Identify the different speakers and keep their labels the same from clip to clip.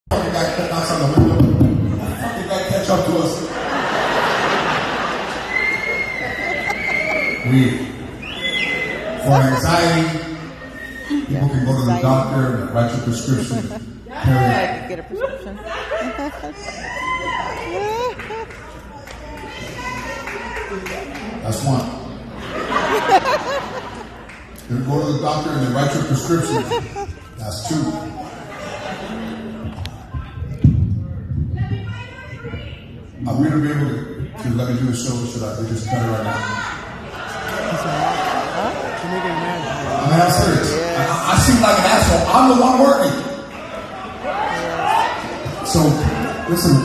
Speaker 1: Fucking guy knocks on the window. Fucking guy catch up to us. For anxiety, people can go to the doctor and write you a prescription.
Speaker 2: Get a prescription.
Speaker 1: That's one. You go to the doctor and they write you a prescription. That's two. Are we going to be able to let me do the show? Should I just cut it right now? I'm serious. I seem like an asshole. I'm the one working. So, listen,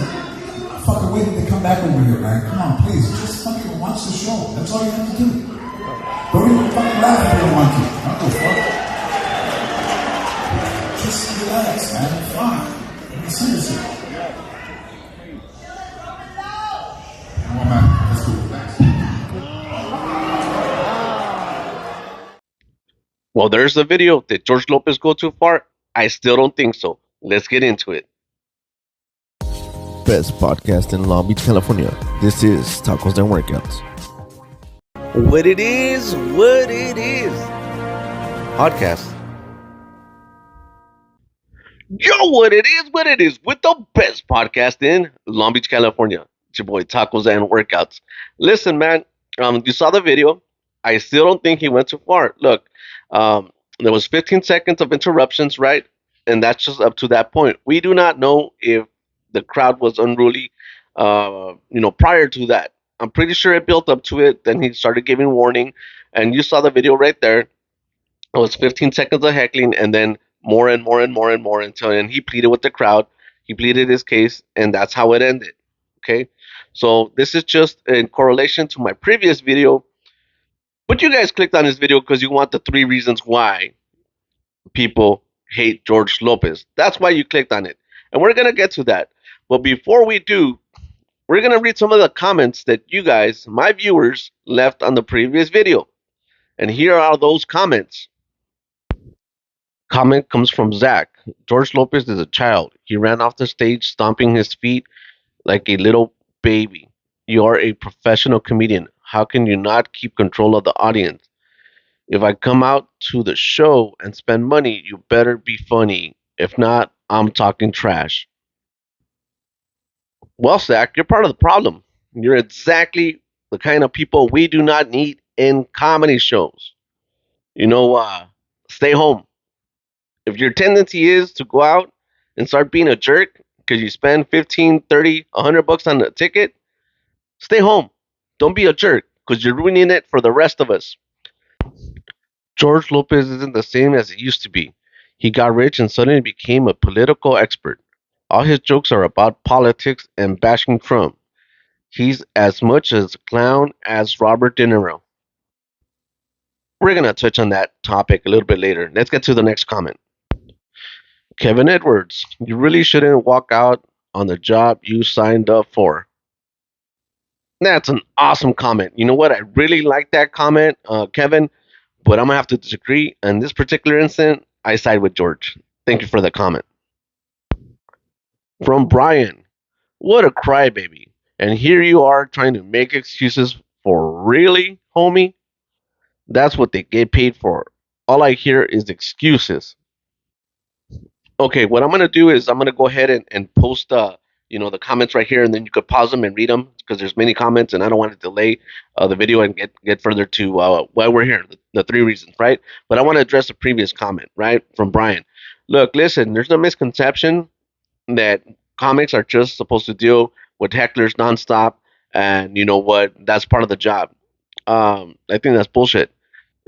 Speaker 1: I'm fucking waiting to come back over here, man. Come on, please. Just fucking watch the show. That's all you have to do. Don't even fucking laugh if you don't want to. I don't give a fuck. Just relax, man. Fine. I'm seriously. Come on, man. Let's go. Thanks.
Speaker 3: Well, there's the video. Did George Lopez go too far? I still don't think so. Let's get into it.
Speaker 4: Best podcast in Long Beach, California. This is Tacos and Workouts.
Speaker 3: What it is. Podcast. Yo, what it is with the best podcast in Long Beach, California. It's your boy Tacos and Workouts. Listen, man, you saw the video. I still don't think he went too far. Look, there was 15 seconds of interruptions, right? And that's just up to that point. We do not know if the crowd was unruly, prior to that. I'm pretty sure it built up to it. Then he started giving warning, and you saw the video right there. It was 15 seconds of heckling, and then more and more until and he pleaded with the crowd. He pleaded his case, and that's how it ended. Okay, so this is just in correlation to my previous video. But you guys clicked on this video because you want the 3 reasons why people hate George Lopez. That's why you clicked on it. And we're going to get to that. But before we do, we're going to read some of the comments that you guys, my viewers, left on the previous video. And here are those comments. Comment comes from Zach. George Lopez is a child. He ran off the stage stomping his feet like a little baby. You are a professional comedian. How can you not keep control of the audience? If I come out to the show and spend money, you better be funny. If not, I'm talking trash. Well, Zach, you're part of the problem. You're exactly the kind of people we do not need in comedy shows. Stay home. If your tendency is to go out and start being a jerk because you spend 15, 30, 100 bucks on a ticket, stay home. Don't be a jerk because you're ruining it for the rest of us. George Lopez isn't the same as it used to be. He got rich and suddenly became a political expert. All his jokes are about politics and bashing Trump. He's as much as a clown as Robert De Niro. We're going to touch on that topic a little bit later. Let's get to the next comment. Kevin Edwards, you really shouldn't walk out on the job you signed up for. That's an awesome comment. You know what? I really like that comment, Kevin, but I'm going to have to disagree. In this particular instance, I side with George. Thank you for the comment. From Brian, what a crybaby. And here you are trying to make excuses for really, homie? That's what they get paid for. All I hear is excuses. Okay, what I'm going to do is I'm going to go ahead and post the comments right here, and then you could pause them and read them because there's many comments, and I don't want to delay the video and get further to why we're here, the 3 reasons, right? But I want to address the previous comment, right, from Brian. Look, listen, there's no misconception that comics are just supposed to deal with hecklers nonstop, and you know what? That's part of the job. I think that's bullshit.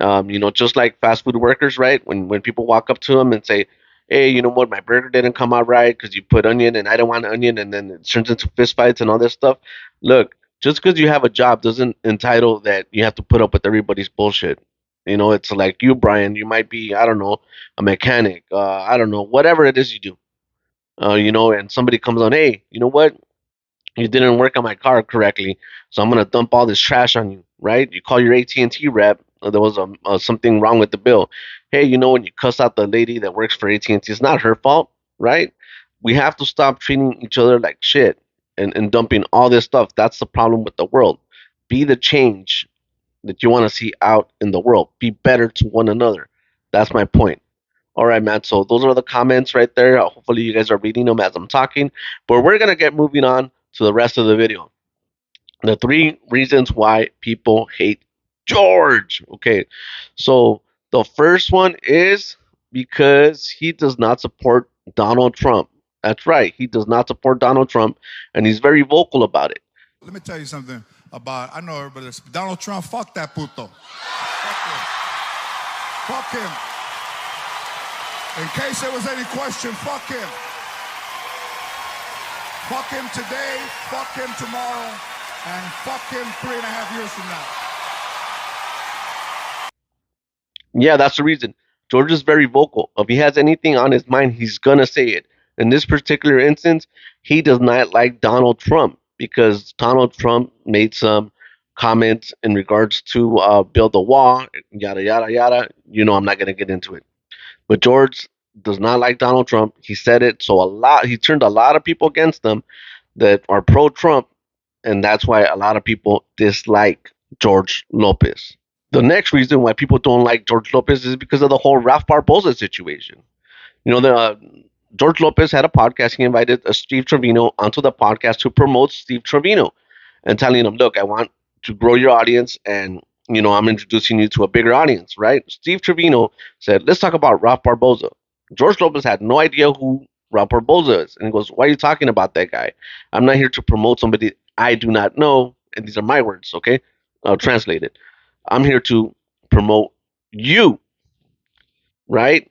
Speaker 3: Just like fast food workers, right? When people walk up to them and say, hey, you know what, my burger didn't come out right because you put onion and I don't want onion, and then it turns into fist fights and all this stuff. Look, just because you have a job doesn't entitle that you have to put up with everybody's bullshit. It's like you, Brian, you might be, I don't know, a mechanic, I don't know, whatever it is you do. And somebody comes on, hey, you know what? You didn't work on my car correctly, so I'm going to dump all this trash on you, right? You call your AT&T rep, there was something wrong with the bill. Hey, when you cuss out the lady that works for AT&T, it's not her fault, right? we have to stop treating each other like shit and dumping all this stuff. That's the problem with the world. Be the change that you want to see out in the world. Be better to one another. That's my point. All right, man. So those are the comments right there. Hopefully, you guys are reading them as I'm talking. But we're gonna get moving on to the rest of the video. The three reasons why people hate George. Okay, so the first one is because he does not support Donald Trump. That's right, he does not support Donald Trump, and he's very vocal about it.
Speaker 1: Let me tell you something about, I know everybody, Donald Trump, fuck that puto. Fuck him. Fuck him. In case there was any question, fuck him. Fuck him today, fuck him tomorrow, and fuck him 3.5 years from now.
Speaker 3: Yeah, that's the reason. George is very vocal. If he has anything on his mind, he's gonna say it. In this particular instance, he does not like Donald Trump because Donald Trump made some comments in regards to build a wall, yada yada yada. I'm not gonna get into it. But George does not like Donald Trump. He said it, so he turned a lot of people against him that are pro Trump, and that's why a lot of people dislike George Lopez. The next reason why people don't like George Lopez is because of the whole Ralph Barbosa situation. George Lopez had a podcast. He invited Steve Trevino onto the podcast to promote Steve Trevino and telling him, look, I want to grow your audience, and I'm introducing you to a bigger audience, right? Steve Trevino said, let's talk about Ralph Barbosa. George Lopez had no idea who Ralph Barbosa is. And he goes, why are you talking about that guy? I'm not here to promote somebody I do not know. And these are my words, okay? I'll translate it. I'm here to promote you, right?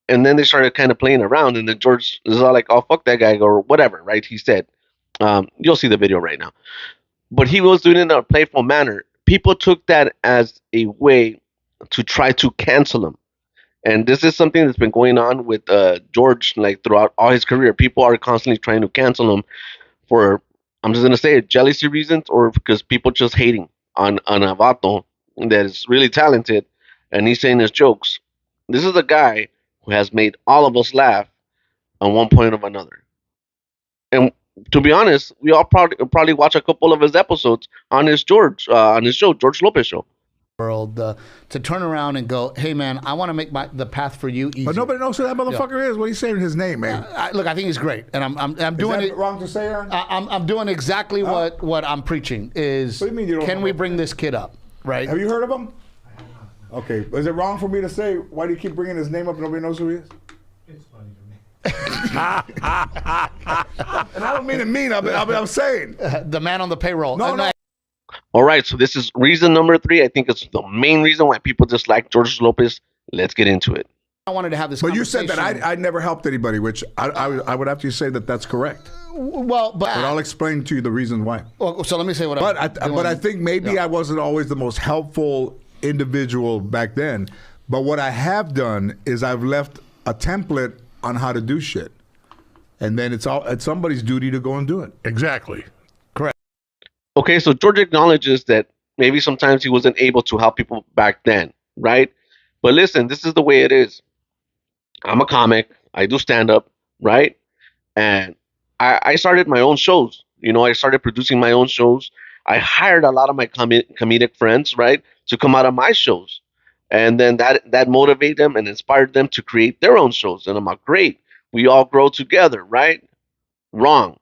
Speaker 3: And then they started kind of playing around, and then George is all like, oh, fuck that guy, or whatever, right? He said, you'll see the video right now. But he was doing it in a playful manner. People took that as a way to try to cancel him. And this is something that's been going on with George, like throughout all his career. People are constantly trying to cancel him for, I'm just gonna say it, jealousy reasons, or because people just hating on a vato that is really talented, and he's saying his jokes. This is a guy who has made all of us laugh on one point or another. And to be honest, we all probably watch a couple of his episodes on his show, George Lopez show.
Speaker 5: World to turn around and go, hey man, I want to make the path for you easy.
Speaker 1: But nobody knows who that motherfucker is. What are you saying his name, man?
Speaker 5: Look, I think he's great, and I'm doing
Speaker 1: is that
Speaker 5: it
Speaker 1: wrong to say, Aaron?
Speaker 5: I'm doing exactly what I'm preaching is.
Speaker 1: What do you mean you don't
Speaker 5: can
Speaker 1: know
Speaker 5: we
Speaker 1: him?
Speaker 5: bring this kid up, right?
Speaker 1: Have you heard of him? Okay, is it wrong for me to say, why do you keep bringing his name up and nobody knows who he is?
Speaker 6: It's funny to me.
Speaker 1: And I don't mean it mean, I'm saying.
Speaker 5: The man on the payroll.
Speaker 1: No.
Speaker 3: All right, so this is reason number 3. I think it's the main reason why people dislike George Lopez. Let's get into it.
Speaker 5: I wanted to have this.
Speaker 1: But you said
Speaker 5: conversation.
Speaker 1: that I never helped anybody, which I would have to say that that's correct.
Speaker 5: Well, but
Speaker 1: I'll explain to you the reasons why.
Speaker 5: well, so let me say what.
Speaker 1: But
Speaker 5: I'm doing.
Speaker 1: I think maybe I wasn't always the most helpful individual back then. But what I have done is I've left a template on how to do shit, and then it's somebody's duty to go and do it.
Speaker 6: Exactly.
Speaker 3: Okay, so George acknowledges that maybe sometimes he wasn't able to help people back then, right? But listen, this is the way it is. I'm a comic. I do stand up, right? And I started my own shows. I started producing my own shows. I hired a lot of my comedic friends, right, to come out of my shows. And then that motivated them and inspired them to create their own shows. And I'm like, great. We all grow together, right? Wrong.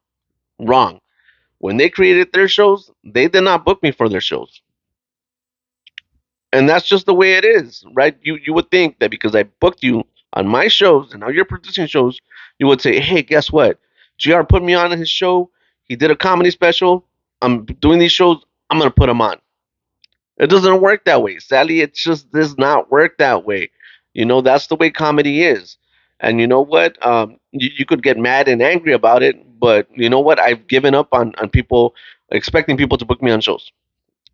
Speaker 3: When they created their shows, they did not book me for their shows. And that's just the way it is, right? You would think that because I booked you on my shows and now you're producing shows, you would say, hey, guess what? GR put me on his show. He did a comedy special. I'm doing these shows. I'm going to put him on. It doesn't work that way. Sadly, it just does not work that way. That's the way comedy is. And you know what? You could get mad and angry about it, but you know what? I've given up on people expecting people to book me on shows.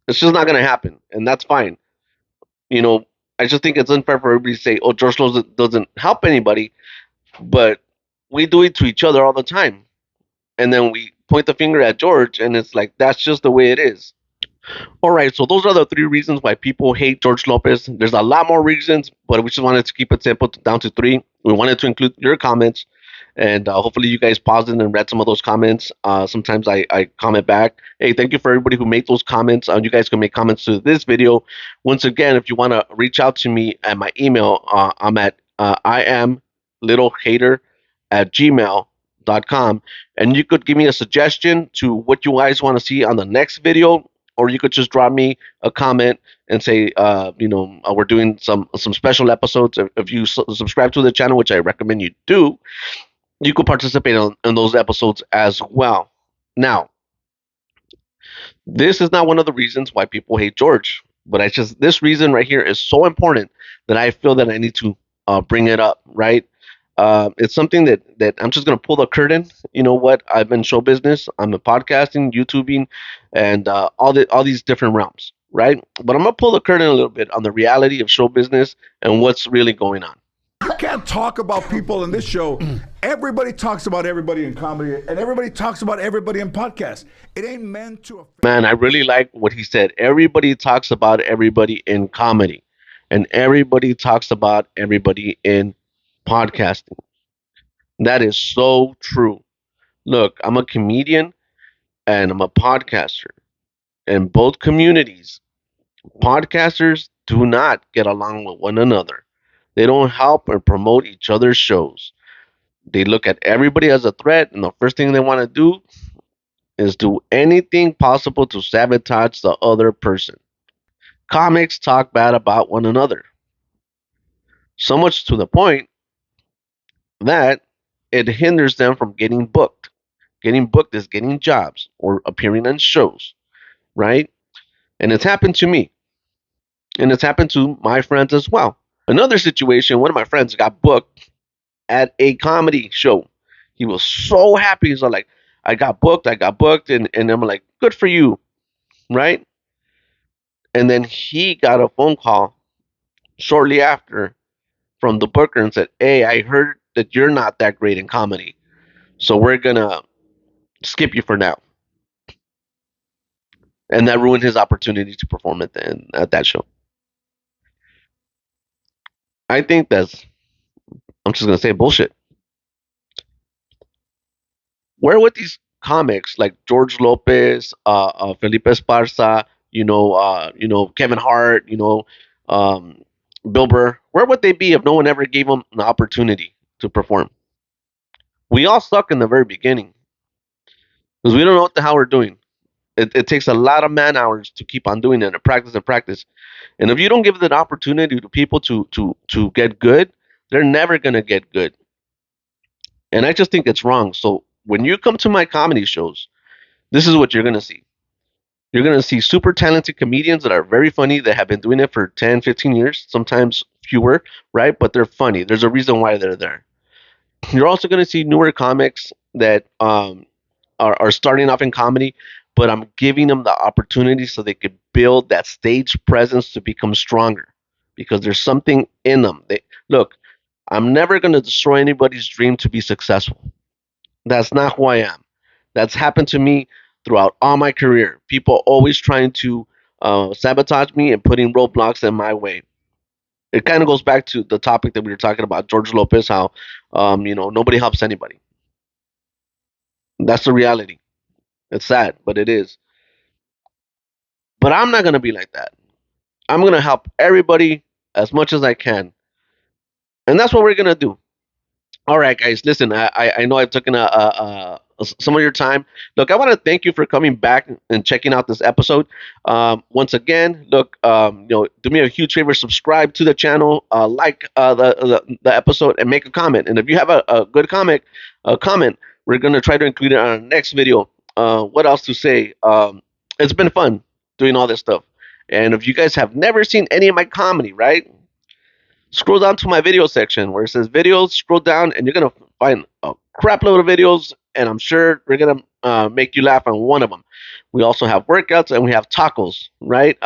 Speaker 3: It's just not going to happen, and that's fine. I just think it's unfair for everybody to say, oh, George Lowe's doesn't help anybody, but we do it to each other all the time. And then we point the finger at George, and it's like, that's just the way it is. All right, so those are the 3 reasons why people hate George Lopez. There's a lot more reasons, but we just wanted to keep it simple down to 3. We wanted to include your comments. And hopefully you guys paused and read some of those comments. Sometimes I comment back. Hey, thank you for everybody who made those comments. You guys can make comments to this video. Once again, if you want to reach out to me at my email, I'm at I am little hater at gmail.com, and you could give me a suggestion to what you guys want to see on the next video, or you could just drop me a comment and say, we're doing some special episodes. If you subscribe to the channel, which I recommend you do, you could participate in those episodes as well. Now, this is not one of the reasons why people hate George, but this reason right here is so important that I feel that I need to bring it up. Right? It's something that I'm just gonna pull the curtain. You know what? I've been show business. I'm in podcasting, YouTubing, and all these different realms. Right? But I'm gonna pull the curtain a little bit on the reality of show business and what's really going on.
Speaker 1: You can't talk about people in this show. Everybody talks about everybody in comedy, and everybody talks about everybody in podcasts. It ain't meant to affect.
Speaker 3: Man, I really like what he said. Everybody talks about everybody in comedy, and everybody talks about everybody in podcasting. That is so true. Look, I'm a comedian and I'm a podcaster. In both communities, podcasters do not get along with one another. They don't help or promote each other's shows. They look at everybody as a threat, and the first thing they want to do is do anything possible to sabotage the other person. Comics talk bad about one another, so much to the point that it hinders them from getting booked. Getting booked is getting jobs or appearing on shows, right? And it's happened to me, and it's happened to my friends as well. Another situation, one of my friends got booked at a comedy show. He was so happy. He's like, I got booked, and I'm like, good for you, right? And then he got a phone call shortly after from the booker and said, hey, I heard that you're not that great in comedy, so we're gonna skip you for now. And that ruined his opportunity to perform at that show. I think I'm just gonna say bullshit. Where would these comics like George Lopez, Felipe Esparza, Kevin Hart, um, Bill Burr, where would they be if no one ever gave them an opportunity to perform? We all suck in the very beginning because we don't know what the hell we're doing. It takes a lot of man hours to keep on doing it and practice and practice. And if you don't give the opportunity to people to get good, they're never gonna get good. And I just think it's wrong. So when you come to my comedy shows, this is what you're gonna see. You're gonna see super talented comedians that are very funny, that have been doing it for 10, 15 years, sometimes fewer, right? But they're funny. There's a reason why they're there. You're also gonna see newer comics that are starting off in comedy, but I'm giving them the opportunity so they could build that stage presence to become stronger because there's something in them. Look, I'm never going to destroy anybody's dream to be successful. That's not who I am. That's happened to me throughout all my career. People always trying to sabotage me and putting roadblocks in my way. It kind of goes back to the topic that we were talking about, George Lopez, how nobody helps anybody. That's the reality. It's sad, but it is. But I'm not going to be like that. I'm going to help everybody as much as I can. And that's what we're going to do. All right, guys, listen, I know I've taken some of your time. Look, I want to thank you for coming back and checking out this episode. Once again, look, do me a huge favor, subscribe to the channel, like the episode, and make a comment. And if you have a good comment, we're going to try to include it on our next video. What else to say? It's been fun doing all this stuff. And if you guys have never seen any of my comedy, right? Scroll down to my video section where it says videos, scroll down, and you're going to find a crap load of videos, and I'm sure we're going to make you laugh on one of them. We also have workouts, and we have tacos, right?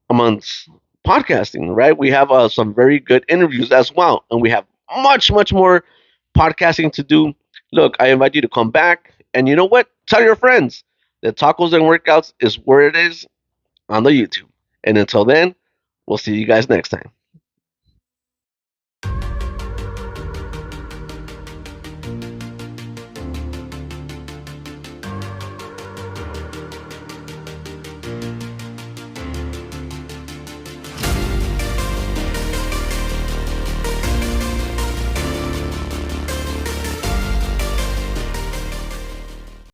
Speaker 3: Amongst podcasting, right? We have some very good interviews as well, and we have much, much more podcasting to do. Look, I invite you to come back, and you know what? Tell your friends that tacos and workouts is where it is on the YouTube. And until then, we'll see you guys next time.